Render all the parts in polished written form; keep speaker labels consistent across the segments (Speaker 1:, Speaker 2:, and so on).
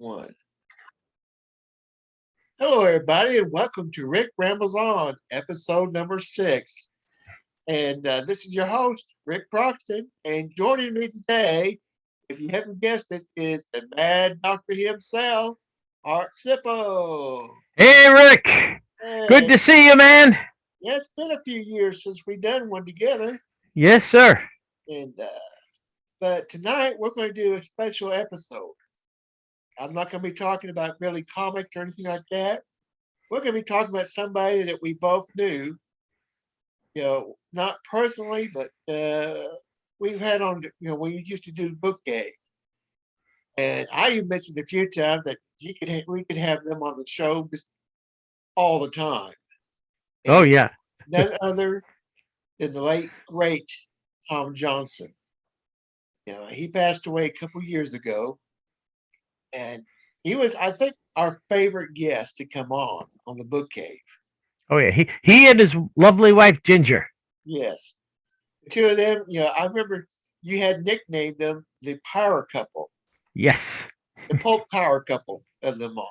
Speaker 1: One. Hello, everybody, and welcome to Ric Rambles On, episode number 6. And this is your host, Rick Broxton. And joining me today, if you haven't guessed it, is the mad doctor himself, Art Sippo.
Speaker 2: Hey, Rick. Good
Speaker 1: And
Speaker 2: to see you, man.
Speaker 1: yeah, it's been a few years since we've done one together.
Speaker 2: Yes, sir.
Speaker 1: And but tonight we're going to do a special episode. I'm not going to be talking about really comics or anything like that. We're going to be talking about somebody that we both knew, not personally, but we've had on, we used to do the book game. And I mentioned a few times that we could have them on the show just all the time.
Speaker 2: Oh,
Speaker 1: And
Speaker 2: yeah.
Speaker 1: none other than the late, great Tom Johnson. He passed away a couple years ago. And he was, I think, our favorite guest to come on the book cave.
Speaker 2: Oh, yeah. He and his lovely wife, Ginger.
Speaker 1: Yes. The two of them, I remember you had nicknamed them the power couple,
Speaker 2: Yes.
Speaker 1: the Pope power couple of them all,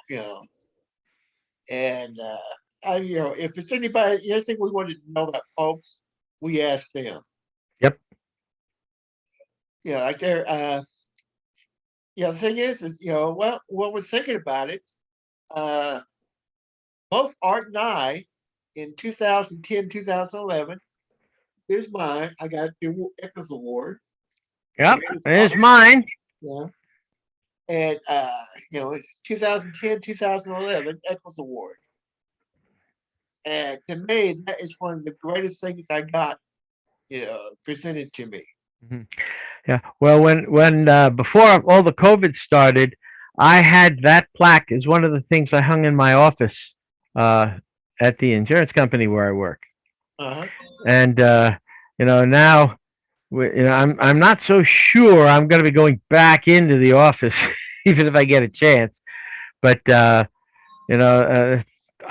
Speaker 1: And if it's anybody, anything we wanted to know about popes, we asked them.
Speaker 2: Yep.
Speaker 1: Like they're, the thing is, what we're thinking about it, both Art and I, in 2010, 2011, here's mine. I got the Eccles Award.
Speaker 2: Yep. There's mine.
Speaker 1: Yeah. And, 2010, 2011 Eccles Award. And to me, that is one of the greatest things I got, presented to me.
Speaker 2: Mm-hmm. Yeah. Well, when before all the COVID started, I had that plaque as one of the things I hung in my office at the insurance company where I work.
Speaker 1: Uh-huh.
Speaker 2: And now, I'm not so sure I'm going to be going back into the office, even if I get a chance. But I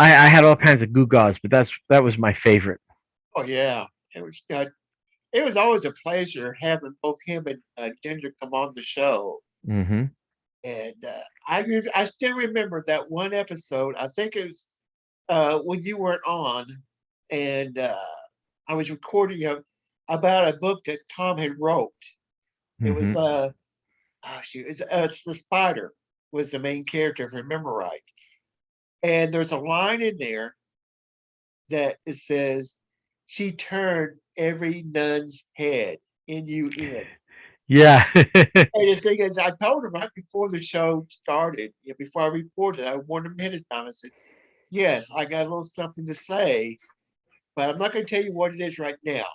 Speaker 2: had all kinds of gewgaws, but that was my favorite.
Speaker 1: Oh yeah, it was always a pleasure having both him and Ginger come on the show.
Speaker 2: Mm-hmm.
Speaker 1: And I still remember that one episode. I think it was when you weren't on, and I was recording about a book that Tom had wrote. It was
Speaker 2: Mm-hmm.
Speaker 1: it's the spider was the main character, if I remember right. And there's a line in there that it says, "She turned every nun's head, N-U-N."
Speaker 2: Yeah.
Speaker 1: And the thing is, I told him right before the show started, before I reported, I warned him ahead of time. I said, "Yes, I got a little something to say, but I'm not going to tell you what it is right now."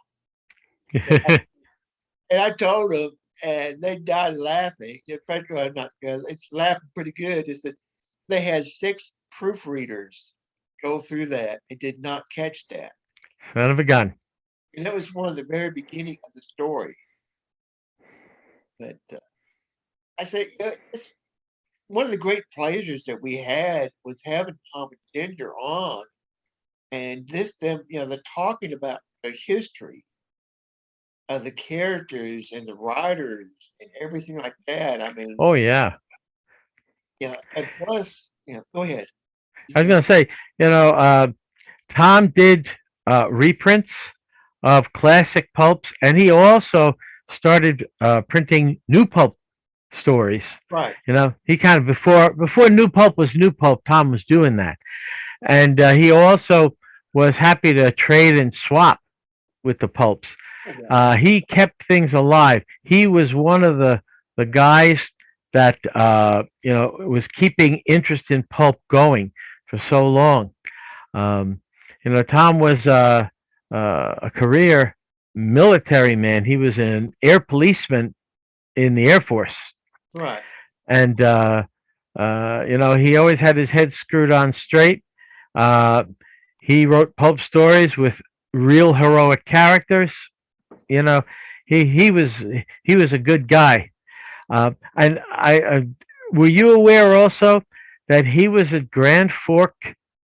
Speaker 1: And I told them, and they died laughing. In fact, not good. It's laughing pretty good. Is that they had 6 proofreaders go through that and did not catch that.
Speaker 2: Son of a gun.
Speaker 1: And that was one of the very beginning of the story. But I said, it's one of the great pleasures that we had was having Tom and Ginger on, and they're talking about the history of the characters and the writers and everything like that. I mean,
Speaker 2: Oh, yeah.
Speaker 1: And plus, go ahead.
Speaker 2: I was going to say, Tom did reprints of classic pulps, and he also started printing new pulp stories.
Speaker 1: Right.
Speaker 2: He kind of before new pulp was new pulp, Tom was doing that, and he also was happy to trade and swap with the pulps. He kept things alive. He was one of the guys that was keeping interest in pulp going for so long. Tom was a career military man. He was an air policeman in the Air Force.
Speaker 1: Right.
Speaker 2: And he always had his head screwed on straight. He wrote pulp stories with real heroic characters. He was a good guy. And I were you aware also that he was at Grand Fork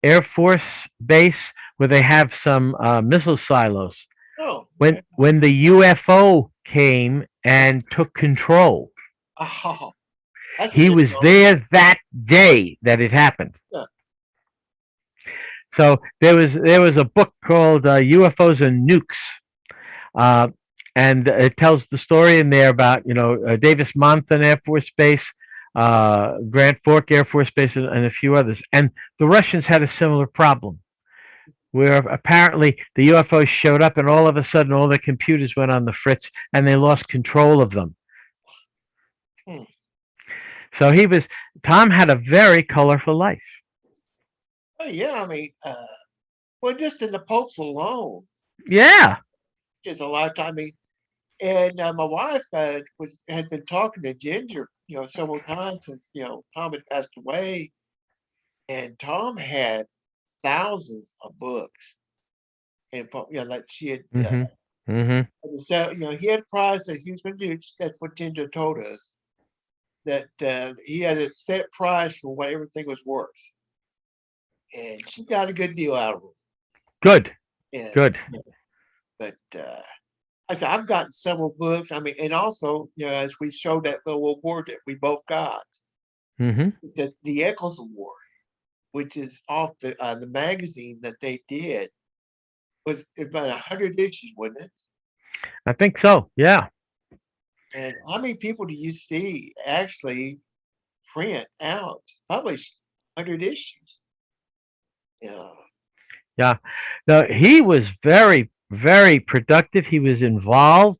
Speaker 2: Air Force Base where they have some missile silos?
Speaker 1: Oh.
Speaker 2: When the UFO came and took control.
Speaker 1: Oh. That's a
Speaker 2: He
Speaker 1: good
Speaker 2: was
Speaker 1: one.
Speaker 2: there that day that it happened.
Speaker 1: Yeah.
Speaker 2: So there was a book called UFOs and Nukes, uh, and it tells the story in there about Davis Monthan Air Force Base, Grand Fork Air Force Base, and a few others. And the Russians had a similar problem, where apparently the UFOs showed up, and all of a sudden all the computers went on the fritz, and they lost control of them.
Speaker 1: Hmm.
Speaker 2: So Tom had a very colorful life.
Speaker 1: Oh yeah, I mean, well, just in the Popes alone
Speaker 2: Yeah.
Speaker 1: is a lifetime. I mean, and my wife had been talking to Ginger, several times since Tom had passed away, and Tom had thousands of books, and that she had.
Speaker 2: Mm-hmm. Mm-hmm.
Speaker 1: And so he had price that he was going to do. That's what Ginger told us, that he had a set price for what everything was worth, and she got a good deal out of
Speaker 2: Good.
Speaker 1: him. And
Speaker 2: Good.
Speaker 1: but I said I've gotten several books. I mean, and also as we showed that little award that we both got,
Speaker 2: Mm-hmm.
Speaker 1: the Eccles Award, which is off the magazine that they did, was about 100 issues, wasn't it?
Speaker 2: I think so. Yeah.
Speaker 1: And how many people do you see actually print out, publish 100 issues? Yeah.
Speaker 2: Yeah. No, he was very, very productive. He was involved.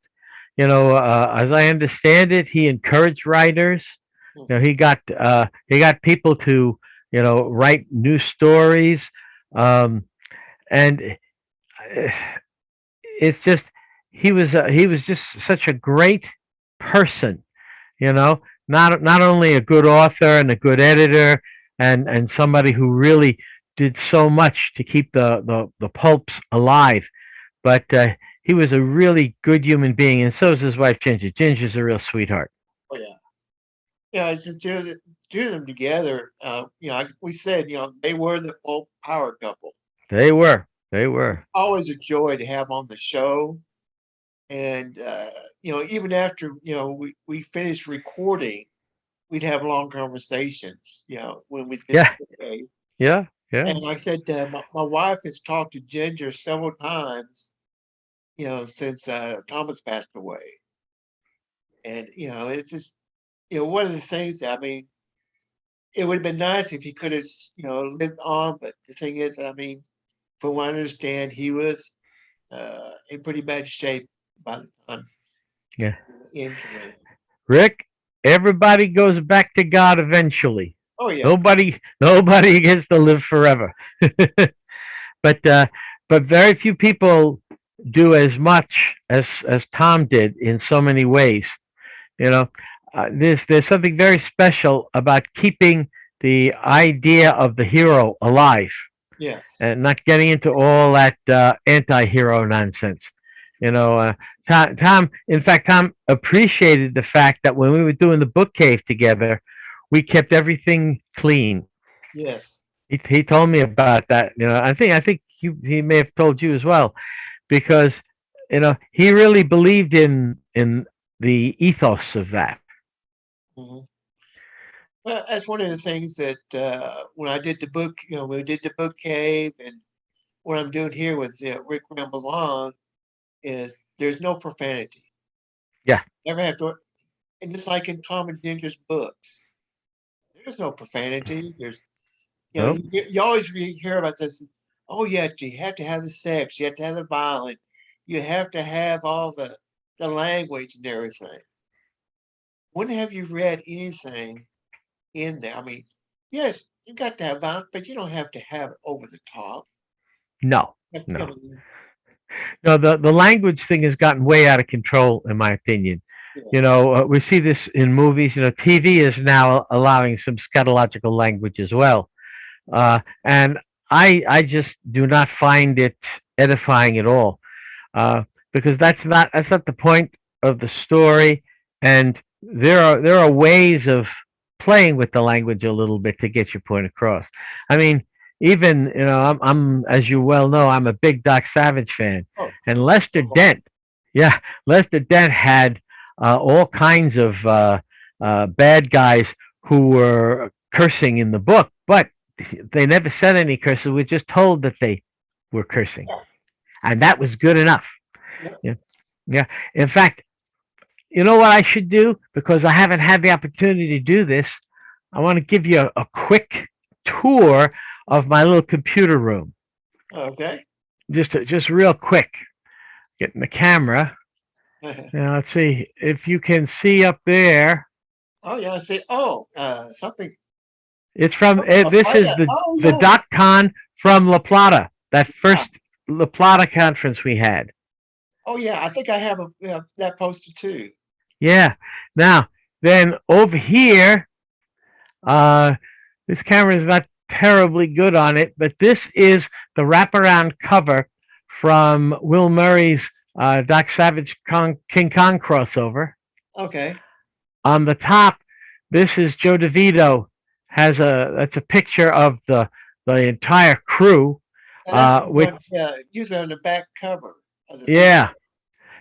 Speaker 2: As I understand it, he encouraged writers. He got people to write new stories, um, and it's just he was just such a great person. Not only a good author and a good editor, and somebody who really did so much to keep the pulps alive, but he was a really good human being, and so is his wife Ginger. Ginger's a real sweetheart.
Speaker 1: Oh yeah. Yeah, it's just two of them together. We said, they were the full power couple.
Speaker 2: They were. They were.
Speaker 1: Always a joy to have on the show. And even after we finished recording, we'd have long conversations. When we did
Speaker 2: Yeah.
Speaker 1: okay.
Speaker 2: Yeah. Yeah.
Speaker 1: And like I said, my wife has talked to Ginger several times, since Thomas passed away. And it's just one of the things. I mean, it would have been nice if he could have lived on, but the thing is, I mean, from what I understand, he was in pretty bad shape by the time
Speaker 2: Yeah.
Speaker 1: in command.
Speaker 2: Rick, everybody goes back to God eventually.
Speaker 1: Oh yeah.
Speaker 2: Nobody gets to live forever. but but very few people do as much as Tom did in so many ways. You know, there's something very special about keeping the idea of the hero alive
Speaker 1: Yes.
Speaker 2: and not getting into all that anti-hero nonsense. You know, Tom. In fact, Tom appreciated the fact that when we were doing the book cave together, we kept everything clean.
Speaker 1: Yes.
Speaker 2: He told me about that. I think he may have told you as well, because he really believed in the ethos of that.
Speaker 1: Hmm. Well, that's one of the things that when I did the book, we did the book cave, and what I'm doing here with Ric Rambles On is there's no profanity.
Speaker 2: Yeah.
Speaker 1: Never have to, and just like in Tom and Ginger's books, there's no profanity. There's
Speaker 2: Nope.
Speaker 1: you always hear about this. Oh yeah, you have to have the sex, you have to have the violence, you have to have all the language and everything. When have you read anything in there? I mean, yes, you got to have violence, but you don't have to have it over the top.
Speaker 2: No.
Speaker 1: But,
Speaker 2: No. No. The language thing has gotten way out of control, in my opinion.
Speaker 1: yeah,
Speaker 2: We see this in movies. TV is now allowing some scatological language as well. And I just do not find it edifying at all, because that's not the point of the story, and there are ways of playing with the language a little bit to get your point across. I mean, even I'm as you well know, I'm a big Doc Savage fan,
Speaker 1: oh,
Speaker 2: and Lester Dent, yeah, Lester Dent had all kinds of bad guys who were cursing in the book, but they never said any curses. We were just told that they were cursing,
Speaker 1: Yeah.
Speaker 2: and that was good enough.
Speaker 1: Yeah.
Speaker 2: Yeah, yeah. In fact, you know what I should do, because I haven't had the opportunity to do this. I want to give you a quick tour of my little computer room,
Speaker 1: Okay.
Speaker 2: just real quick. Getting the camera. Now let's see if you can see up there.
Speaker 1: Oh yeah. I see. Oh, something.
Speaker 2: It's from
Speaker 1: A
Speaker 2: this is
Speaker 1: player. Oh
Speaker 2: the
Speaker 1: yeah.
Speaker 2: .con from La Plata. That
Speaker 1: Yeah.
Speaker 2: first La Plata conference we had.
Speaker 1: Oh yeah. I think I have that poster too.
Speaker 2: Yeah. Now then over here, uh, this camera is not terribly good on it, but this is the wraparound cover from Will Murray's Doc Savage King Kong crossover.
Speaker 1: Okay.
Speaker 2: On the top, this is Joe DeVito has that's a picture of the entire crew.
Speaker 1: And that's the
Speaker 2: Which
Speaker 1: one usually on the back cover of the DVD.
Speaker 2: yeah,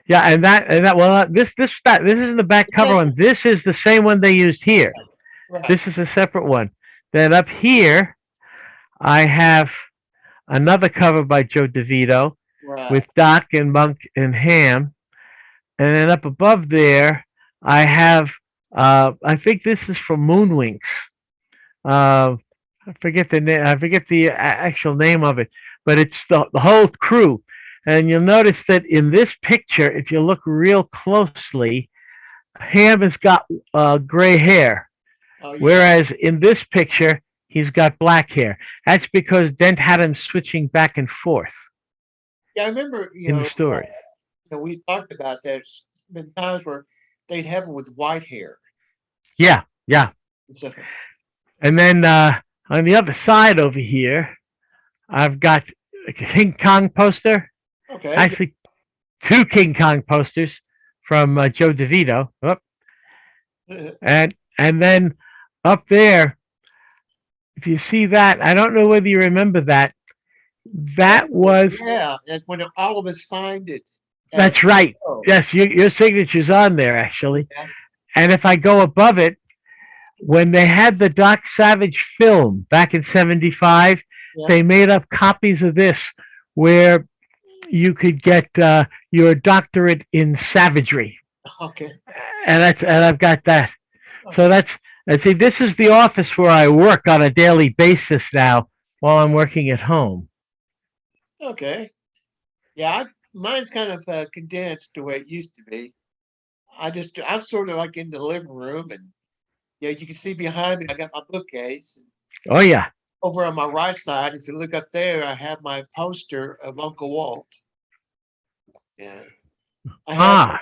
Speaker 2: yeah, and that well this is the back cover one. This is the same one they used here.
Speaker 1: Right.
Speaker 2: This is a separate one. Then up here, I have another cover by Joe DeVito
Speaker 1: Right.
Speaker 2: with Doc and Monk and Ham, and then up above there, I have I think this is from Moonwinks. I forget the name. I forget the actual name of it, but it's the whole crew. And you'll notice that in this picture, if you look real closely, Ham has got gray hair,
Speaker 1: Oh yeah.
Speaker 2: whereas in this picture he's got black hair. That's because Dent had him switching back and forth
Speaker 1: Yeah. I remember.
Speaker 2: in the story.
Speaker 1: We talked about that. There's been times where they'd have them with white hair
Speaker 2: Yeah, yeah.
Speaker 1: and stuff.
Speaker 2: And then on the other side over here, I've got a King Kong poster.
Speaker 1: Okay.
Speaker 2: Actually, two King Kong posters from Joe DeVito. Oh, and then up there, if you see that, I don't know whether you remember that. That was
Speaker 1: Yeah. That's when all of us signed it.
Speaker 2: that's right. Yes, your signature's on there actually.
Speaker 1: Yeah.
Speaker 2: And if I go above it, when they had the Doc Savage film back in '75,
Speaker 1: Yeah.
Speaker 2: they made up copies of this where you could get your doctorate in savagery,
Speaker 1: Okay.
Speaker 2: and I've got that. So and see, this is the office where I work on a daily basis now while I'm working at home.
Speaker 1: Okay. Yeah. Mine's kind of condensed the way it used to be. I'm sort of like in the living room, and yeah, you can see behind me. I got my bookcase.
Speaker 2: Oh yeah.
Speaker 1: Over on my right side, if you look up there, I have my poster of Uncle Walt. Yeah. I have,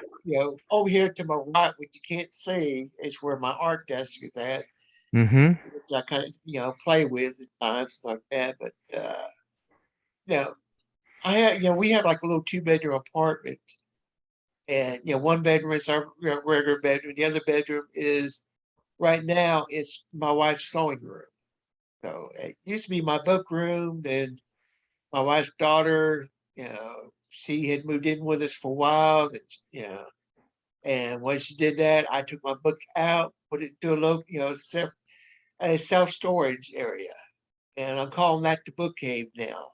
Speaker 1: over here to my right, which you can't see, is where my art desk is at,
Speaker 2: Mm-hmm.
Speaker 1: which I kind of, play with at times like that. But, you know, we have like a little 2-bedroom apartment. And, one bedroom is our regular bedroom. The other bedroom is, right now, it's my wife's sewing room. So it used to be my book room. Then my wife's daughter, she had moved in with us for a while. And when she did that, I took my books out, put it to a little, a self storage area, and I'm calling that the book cave now.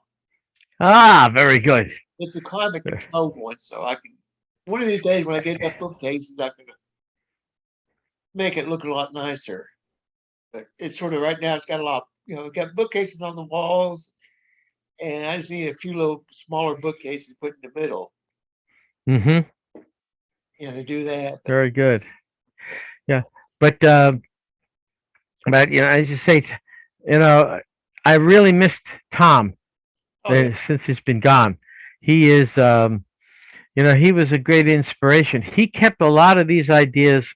Speaker 2: Ah, very good.
Speaker 1: It's a climate controlled one, so I can. One of these days, when I get enough bookcases, I can make it look a lot nicer. But it's sort of right now. It's got a lot. Got bookcases on the walls, and I just need a few little smaller bookcases to put in the middle.
Speaker 2: Mm-hmm.
Speaker 1: To do that.
Speaker 2: Very good. Yeah, but I just say, I really missed Tom since he's been gone. He is, he was a great inspiration. He kept a lot of these ideas,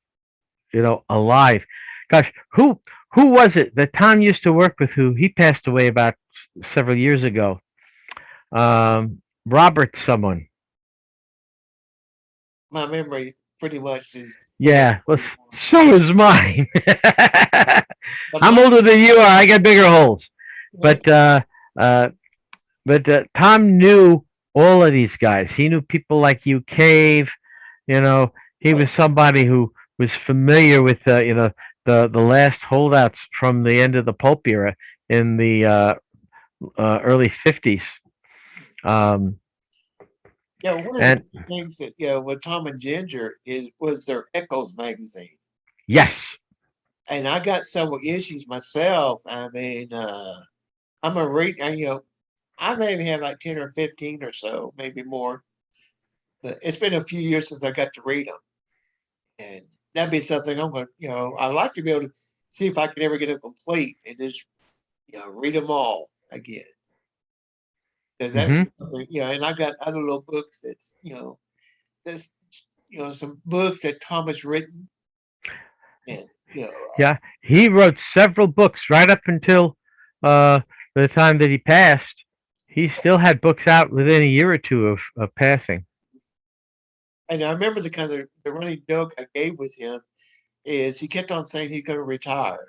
Speaker 2: alive. Gosh, who was it that Tom used to work with? Who he passed away about several years ago. Robert, someone.
Speaker 1: My memory pretty much is.
Speaker 2: Yeah, well, so is mine. I'm older than you are. I got bigger holes. But Tom knew all of these guys. He knew people like you, Cave. He was somebody who was familiar with the the last holdouts from the end of the pulp era in the early 50s. Um,
Speaker 1: Yeah, one of the
Speaker 2: and
Speaker 1: big things that with Tom and Ginger is was their Echoes magazine,
Speaker 2: yes,
Speaker 1: and I got several issues myself. I mean, I'm a read. I maybe have like 10 or 15 or so, maybe more. But it's been a few years since I got to read them, and that'd be something I'm going. I'd like to be able to see if I can ever get them complete and just read them all again. Because that would
Speaker 2: hmm
Speaker 1: be something. And I got other little books that's some books that Tom has written, and
Speaker 2: yeah, he wrote several books right up until uh, the time that he passed. He still had books out within a year or two of passing.
Speaker 1: and I remember the kind of the running joke I gave with him is he kept on saying he's going to retire.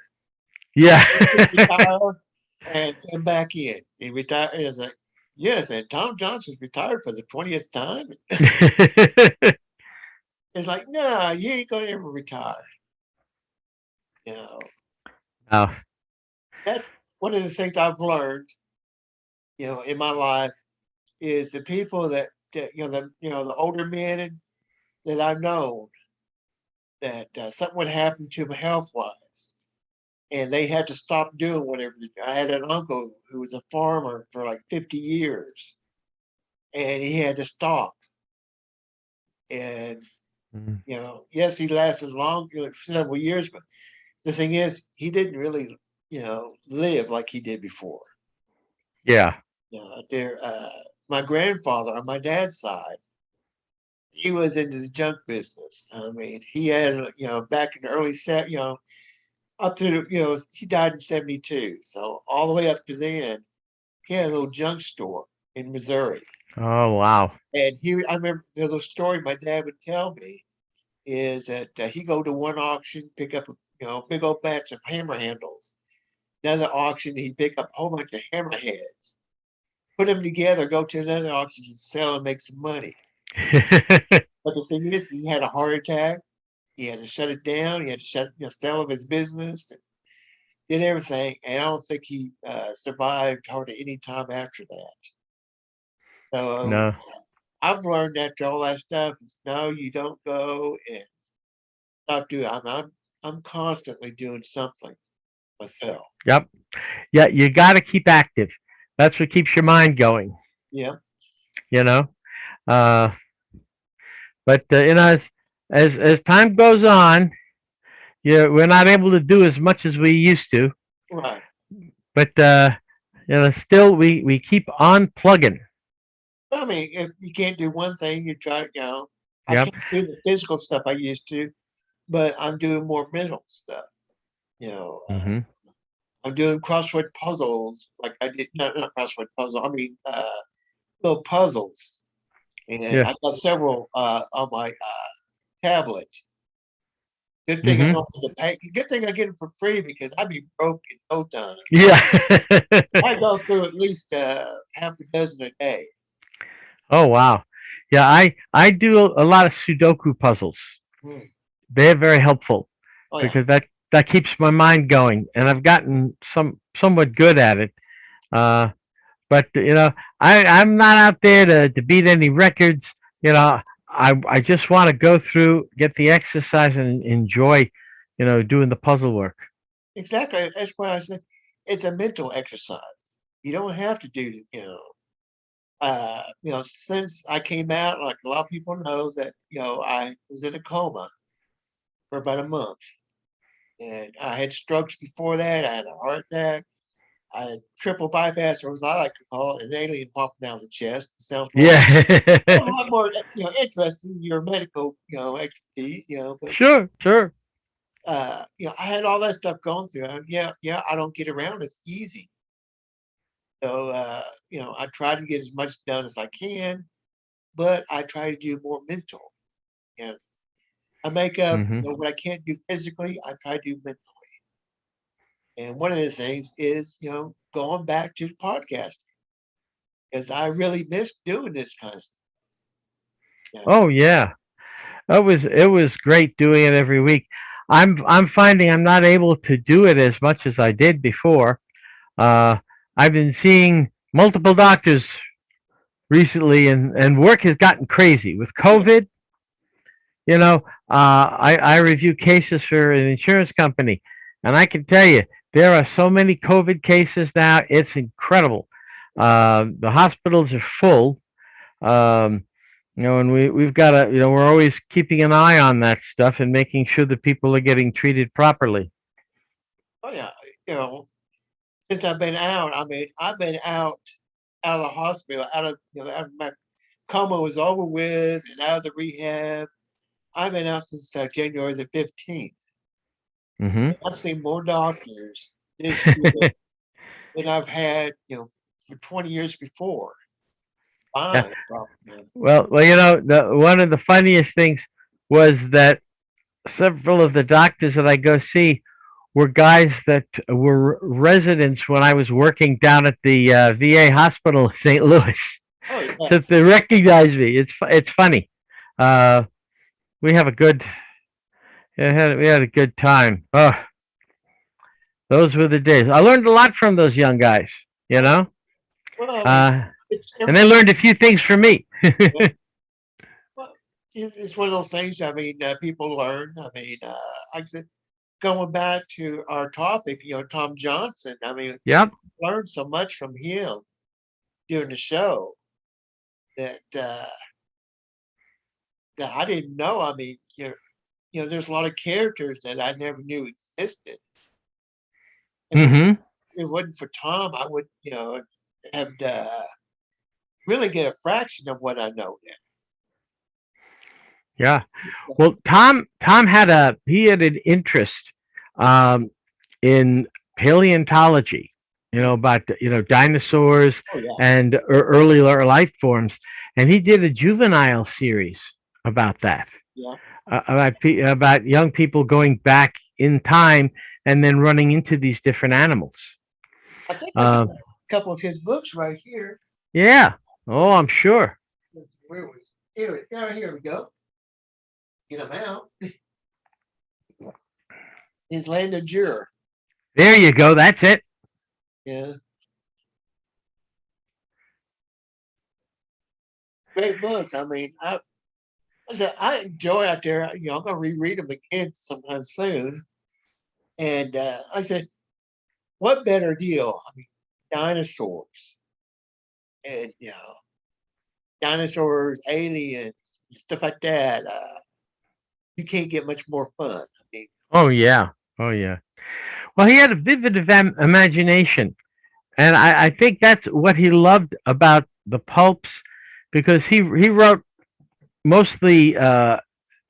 Speaker 2: Yeah.
Speaker 1: Retire and come back in. He retired. And it's like, yes, and Tom Johnson's retired for the 20th time. It's like, no, you ain't gonna ever retire. You know,
Speaker 2: Oh,
Speaker 1: that's one of the things I've learned, in my life is the people the older men that I've known that something would happen to them health wise, and they had to stop doing whatever. I had an uncle who was a farmer for like 50 years, and he had to stop. And
Speaker 2: mm,
Speaker 1: yes, he lasted long, several years, but the thing is, he didn't really, live like he did before.
Speaker 2: yeah.
Speaker 1: My grandfather on my dad's side, he was into the junk business. I mean, he had, back in the early set, up to, he died in 72. So all the way up to then, he had a little junk store in Missouri.
Speaker 2: Oh, wow.
Speaker 1: And I remember there's a story my dad would tell me is that he go to one auction, pick up a big old batch of hammer handles. Another auction, he'd pick up a whole bunch of hammerheads, put them together, go to another auction and sell and make some money. But the thing is, he had a heart attack. He had to shut it down. He had to sell of his business, and did everything. And I don't think he survived hardly any time after that. So
Speaker 2: No.
Speaker 1: I've learned after all that stuff is no, you don't go and stop doing. I'm constantly doing something myself.
Speaker 2: Yep. Yeah, you got to keep active. That's what keeps your mind going.
Speaker 1: Yeah,
Speaker 2: You know. Uh, but as time goes on, we're not able to do as much as we used to.
Speaker 1: right.
Speaker 2: But still we keep on plugging.
Speaker 1: I mean, if you can't do one thing, you try. I
Speaker 2: Yep.
Speaker 1: can't do the physical stuff I used to, but I'm doing more mental stuff. You know, uh,
Speaker 2: hmm
Speaker 1: I'm doing crossword puzzles like I did. Not crossword puzzle. I mean, little puzzles, and
Speaker 2: Yeah.
Speaker 1: I got several on my tablet. Good thing I
Speaker 2: hmm
Speaker 1: don't have to pay. Good thing I get them for free because I'd be broke in no time.
Speaker 2: Yeah.
Speaker 1: I go through at least half a dozen a day.
Speaker 2: Oh, wow. Yeah, I do a lot of Sudoku puzzles.
Speaker 1: Hmm.
Speaker 2: They're very helpful
Speaker 1: Oh yeah,
Speaker 2: because that keeps my mind going, and I've gotten somewhat good at it. Uh, but I'm not out there to beat any records. I just want to go through, get the exercise, and enjoy, doing the puzzle work.
Speaker 1: exactly. That's why I said it's a mental exercise. You don't have to do, since I came out, like a lot of people know that, I was in a coma for about a month, and I had strokes before that. I had a heart attack. I had triple bypass, or as I like to call it, an alien popping out of the chest. It
Speaker 2: Yeah.
Speaker 1: sounds a lot more, interesting in your medical, expertise, but
Speaker 2: Sure, sure.
Speaker 1: I had all that stuff going through. Yeah, I don't get around as easy. So, I try to get as much done as I can, but I try to do more mental. And I make up,
Speaker 2: hmm
Speaker 1: what I can't do physically, I try to do mental. And one of the things is, going back to podcasting because I really miss doing this kind of stuff. Yeah.
Speaker 2: Oh, yeah. It was great doing it every week. I'm finding I'm not able to do it as much as I did before. Uh, I've been seeing multiple doctors recently, and work has gotten crazy with
Speaker 1: Yeah.
Speaker 2: COVID. You know, I review cases for an insurance company, and I can tell you there are so many COVID cases now. It's incredible. The hospitals are full. Um, and we've got to, we're always keeping an eye on that stuff and making sure that people are getting treated properly.
Speaker 1: Oh yeah. You know, since I've been out, I mean, I've been out of the hospital, out of my coma was over with, and out of the rehab. I've been out since January the 15th.
Speaker 2: Hmm.
Speaker 1: I've seen more doctors this year than I've had, for 20 years before.
Speaker 2: Yeah.
Speaker 1: Fine, probably. Yeah.
Speaker 2: Well, the one of the funniest things was that several of the doctors that I go see were guys that were residents when I was working down at the VA hospital in St. Louis.
Speaker 1: Oh yeah.
Speaker 2: So they recognize me. It's funny. Uh, we have a good we had a good time. Oh, those were the days. I learned a lot from those young guys. You
Speaker 1: Oh,
Speaker 2: know,
Speaker 1: well, I mean,
Speaker 2: uh,
Speaker 1: it's
Speaker 2: and they
Speaker 1: everything.
Speaker 2: learned a few things from me.
Speaker 1: Well, it's one of those things. I mean, people learn. I mean, like I said, going back to our topic, Tom Johnson. I mean,
Speaker 2: Yep.
Speaker 1: learned so much from him during the show that that I didn't know. I mean, there's a lot of characters that I never knew existed. If it,
Speaker 2: Hmm.
Speaker 1: it wasn't for Tom, I would, have really get a fraction of what I know
Speaker 2: Yeah.
Speaker 1: now.
Speaker 2: Well, Tom had an interest um, in paleontology. About dinosaurs
Speaker 1: Oh yeah,
Speaker 2: and earlier life forms, and he did a juvenile series about that.
Speaker 1: yeah.
Speaker 2: About young people going back in time and then running into these different animals.
Speaker 1: I think I got
Speaker 2: Uh,
Speaker 1: a couple of his books right here.
Speaker 2: yeah. Oh, I'm sure.
Speaker 1: Where was here we go. Get them out. His Land of Jura.
Speaker 2: There you go. That's it.
Speaker 1: Yeah, great books. I mean, I enjoy out there. I'm gonna reread them again sometime soon. And I said, what better deal? I mean, dinosaurs and dinosaurs, aliens, stuff like that. You can't get much more fun. I mean,
Speaker 2: Oh yeah. Oh yeah. Well, he had a vivid imagination, and I think that's what he loved about the pulps, because he wrote mostly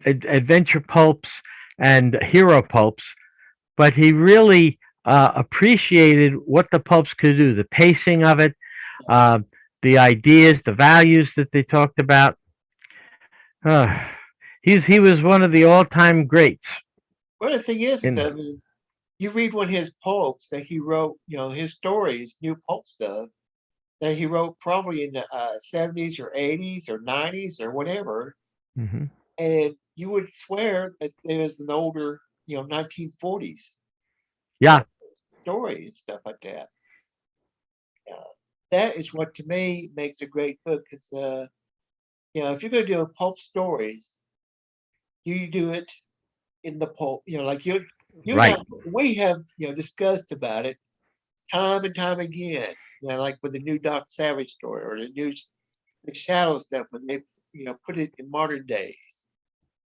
Speaker 2: adventure pulps and hero pulps, but he really appreciated what the pulps could do, the pacing of it, uh, the ideas, the values that they talked about. Uh, he was one of the all time greats.
Speaker 1: well, the thing is,
Speaker 2: In
Speaker 1: I mean, you read one of his pulps that he wrote, his stories, new pulp stuff that he wrote probably in the 70s or 80s or 90s or whatever.
Speaker 2: Mhm.
Speaker 1: And you would swear that it was an older, 1940s uh,
Speaker 2: Yeah.
Speaker 1: story and stuff like that. Uh, that is what to me makes a great book because, if you're going to do a pulp stories, you do it in the pulp, like you and I,
Speaker 2: Right.
Speaker 1: we have, discussed about it time and time again. Like with the new Doc Savage story or the Shadow stuff when they, put it in modern days.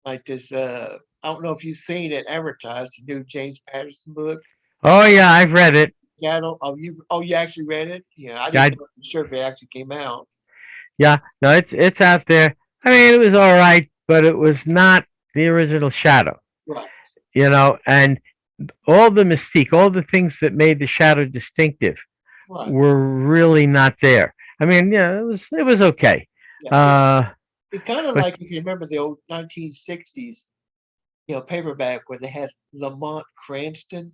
Speaker 1: Like this, I don't know if you've seen it advertised, the new James Patterson book.
Speaker 2: Oh yeah, I've read it.
Speaker 1: Shadow. You actually read it? Yeah, I didn't
Speaker 2: I,
Speaker 1: know for sure if it actually came out.
Speaker 2: yeah. No, it's out there. I mean, it was all right, but it was not the original Shadow.
Speaker 1: Right,
Speaker 2: And all the mystique, all the things that made the Shadow distinctive
Speaker 1: right.
Speaker 2: were really not there. I mean, yeah, it was okay.
Speaker 1: Yeah,
Speaker 2: Uh,
Speaker 1: it's kind of
Speaker 2: but
Speaker 1: like if you remember the old 1960s, paperback where they had Lamont Cranston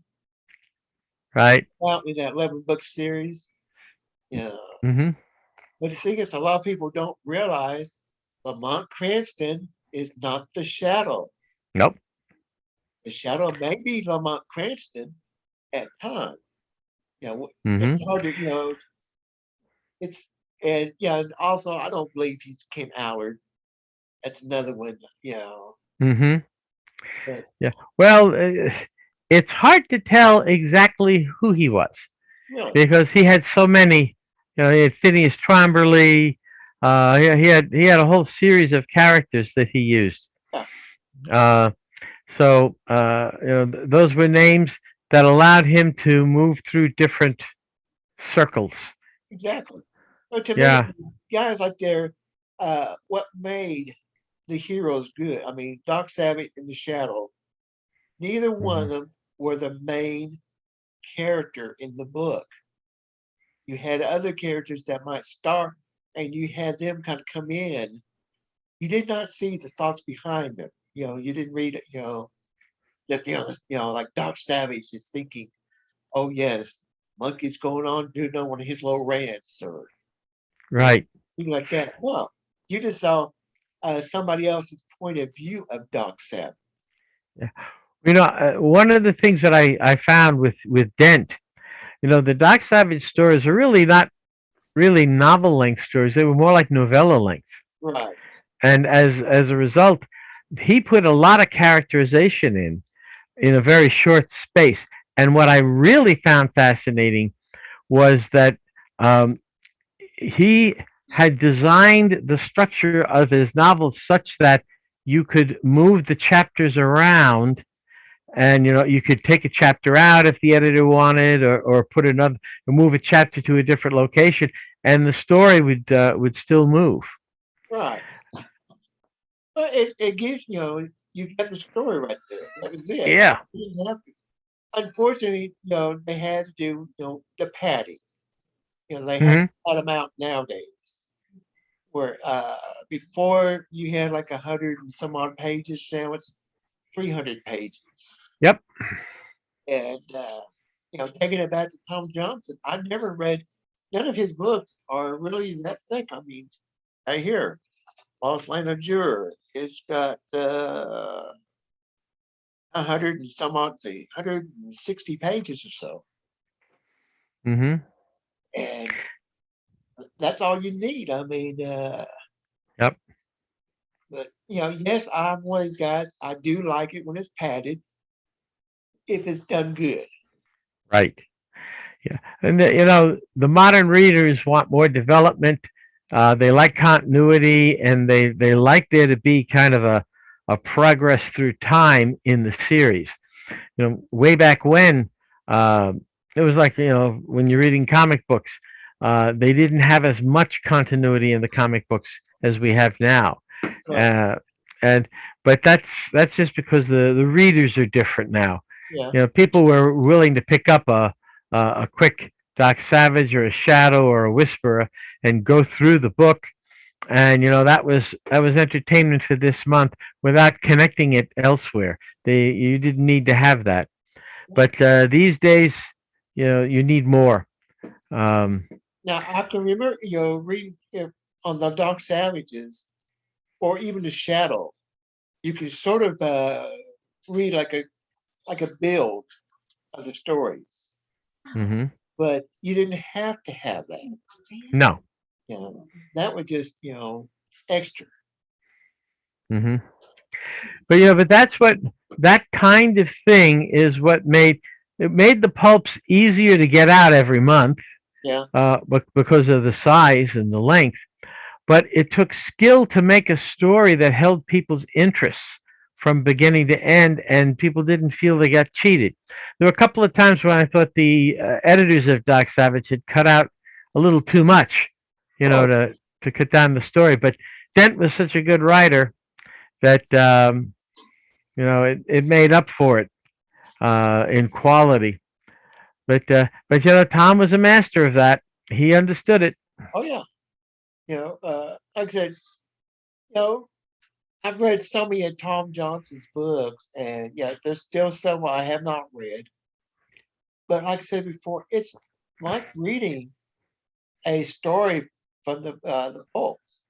Speaker 2: right.
Speaker 1: out in that 11-book series. Yeah.
Speaker 2: Hmm.
Speaker 1: But the thing is, a lot of people don't realize Lamont Cranston is not the Shadow.
Speaker 2: Nope.
Speaker 1: The shadow may be Lamont Cranston at times.
Speaker 2: Hmm.
Speaker 1: It's hard to, it's, and yeah, and also I don't believe he's Ken Allard. That's another one.
Speaker 2: Hmm.
Speaker 1: But
Speaker 2: Yeah. Well, it's hard to tell exactly who he was
Speaker 1: really,
Speaker 2: because he had so many. He had Phineas Tromberly. He had a whole series of characters that he used.
Speaker 1: yeah,
Speaker 2: Uh, those were names that allowed him to move through different circles.
Speaker 1: exactly. But to me,
Speaker 2: Yeah.
Speaker 1: guys like there, what made the heroes good? I mean, Doc Savage and the Shadow. Neither one
Speaker 2: Hmm.
Speaker 1: of them were the main character in the book. You had other characters that might start, and you had them kind of come in. You did not see the thoughts behind them. You didn't read it. That like Doc Savage is thinking, "Oh yes, Monkey's going on doing on one of his little rants," or you know,
Speaker 2: Right.
Speaker 1: things like that. No, you just saw somebody else's point of view of Doc Savage.
Speaker 2: Yeah. One of the things that I found with Dent, the Doc Savage stories are really not really novel length stories. They were more like novella length.
Speaker 1: Right.
Speaker 2: And as a result, he put a lot of characterization in a very short space. And what I really found fascinating was that um, he had designed the structure of his novels such that you could move the chapters around, and you could take a chapter out if the editor wanted, or put another, move a chapter to a different location, and the story would still move.
Speaker 1: Right. But it gives you got the story right there. That was it.
Speaker 2: Yeah.
Speaker 1: You didn't have to. Unfortunately, they had to do the padding. They have to
Speaker 2: Hmm.
Speaker 1: pad them out nowadays. Where before you had like 100 and some odd pages, now it's 300 pages.
Speaker 2: Yep.
Speaker 1: And taking it back to Tom Johnson, I've never read none of his books are really that thick. I mean, right here, Lost Land of Juror, it's got 100 and some odd, say 160 pages or so,
Speaker 2: Hmm.
Speaker 1: and that's all you need. I mean,
Speaker 2: Yep.
Speaker 1: but yes, I'm one of these guys. I do like it when it's padded if it's done good.
Speaker 2: Right. Yeah. And the modern readers want more development. They like continuity, and they like there to be kind of a progress through time in the series. Way back when, uh, it was like, when you're reading comic books, they didn't have as much continuity in the comic books as we have now.
Speaker 1: Right?
Speaker 2: Uh, and but that's just because the readers are different now.
Speaker 1: Yeah.
Speaker 2: People were willing to pick up a quick Doc Savage or a Shadow or a Whisperer and go through the book, and that was entertainment for this month without connecting it elsewhere. You didn't need to have that, but these days, you need more. Um,
Speaker 1: Now I can remember, reading on the Dark Savages or even the Shadow. You can sort of read like a build of the stories,
Speaker 2: hmm.
Speaker 1: but you didn't have to have that.
Speaker 2: No.
Speaker 1: That was just extra.
Speaker 2: Hmm. But that kind of thing is what made the pulps easier to get out every month,
Speaker 1: Yeah.
Speaker 2: but because of the size and the length. But it took skill to make a story that held people's interests from beginning to end, and people didn't feel they got cheated. There were a couple of times when I thought the editors of Doc Savage had cut out a little too much,
Speaker 1: Oh,
Speaker 2: to cut down the story. But Dent was such a good writer that it made up for it in quality. But Tom was a master of that. He understood it.
Speaker 1: oh yeah. Like I said, you know, I've read so many of Tom Johnson's books, and yeah, there's still some I have not read. But like I said before, it's like reading a story from the books.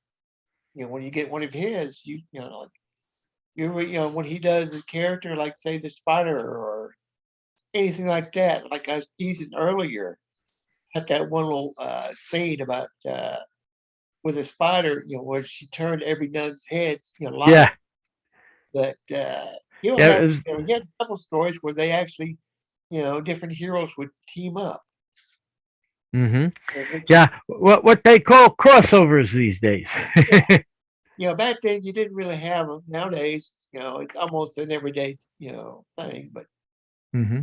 Speaker 1: When you get one of his, you know, like when he does a character like say the spider or anything like that, like I was teasing earlier, had that one little scene about with a spider, where she turned every nun's head, live.
Speaker 2: Yeah,
Speaker 1: But he'll
Speaker 2: yeah,
Speaker 1: have, he had a couple stories where they actually, different heroes would team up.
Speaker 2: hmm
Speaker 1: And
Speaker 2: yeah. What they call crossovers these days.
Speaker 1: yeah, back then you didn't really have them. Nowadays, it's almost an everyday, thing.
Speaker 2: hmm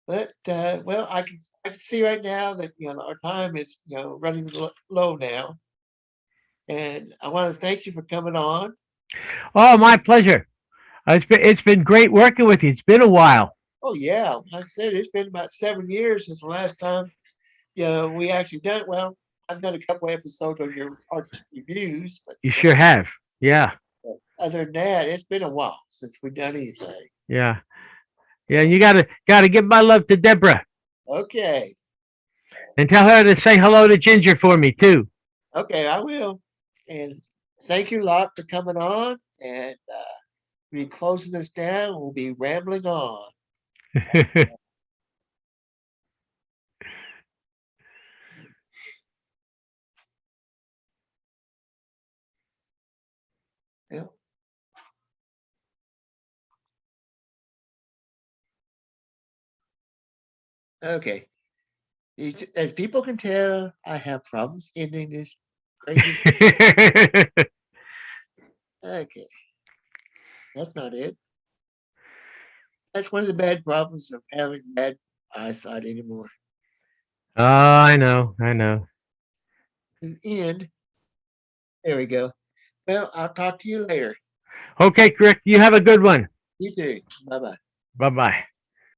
Speaker 1: But well, I can see right now that our time is running low now, and I want to thank you for coming on.
Speaker 2: Oh, my pleasure. It's been great working with you. It's been a while.
Speaker 1: Oh yeah, like I said, it's been about 7 years since the last time we actually done it. Well, I've done a couple episodes on your art reviews, but
Speaker 2: You sure have. Yeah,
Speaker 1: other than that, it's been a while since we've done anything.
Speaker 2: yeah, yeah. You gotta give my love to Deborah
Speaker 1: Okay,
Speaker 2: and tell her to say hello to Ginger for me too.
Speaker 1: okay, I will. And thank you a lot for coming on. And we'll be closing this down. We'll be rambling on. Yeah. Okay. As people can tell, I have problems ending this crazy. Okay, that's not it. That's one of the bad problems of having bad eyesight anymore.
Speaker 2: Oh, I know, I know.
Speaker 1: The end. There we go. Well, I'll talk to you later.
Speaker 2: Okay, Rick, you have a good one.
Speaker 1: You too. Bye bye.
Speaker 2: Bye bye.